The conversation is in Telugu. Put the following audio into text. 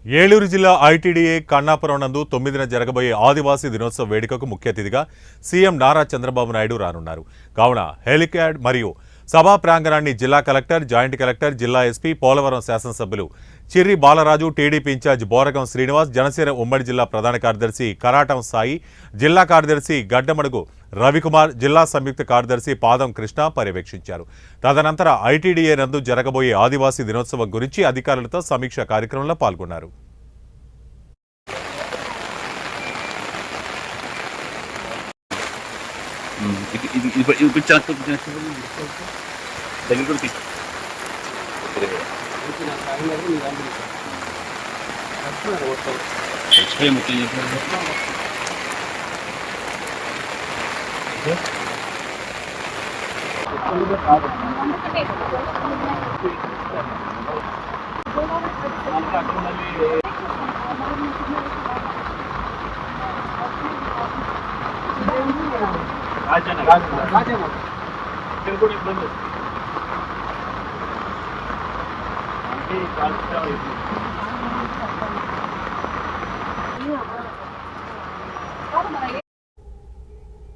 ఏలూరు జిల్లా ఐటీడీఏ కన్నాపురం నందు 9న జరగబోయే ఆదివాసీ దినోత్సవ వేడుకకు ముఖ్య అతిథిగా సీఎం నారా చంద్రబాబు నాయుడు రానున్నారు. కావున హెలిప్యాడ్ మరియు సభా ప్రాంగణాన్ని జిల్లా కలెక్టర్, జాయింట్ కలెక్టర్, జిల్లా ఎస్పీ, పోలవరం శాసనసభ్యులు చిర్రి బాలరాజు, టీడీపీ ఇన్ఛార్జ్ బోరగం శ్రీనివాస్, జనసేన ఉమ్మడి జిల్లా ప్రధాన కార్యదర్శి కరాటం సాయి, జిల్లా కార్యదర్శి గడ్డమడుగు రవికుమార్, జిల్లా సంయుక్త కార్యదర్శి పాదం కృష్ణ పర్యవేక్షించారు. తదనంతర ఐటీడీఏ నందు జరగబోయే ఆదివాసీ దినోత్సవం గురించి అధికారులతో సమీక్ష కార్యక్రమంలో పాల్గొన్నారు. రాజన్న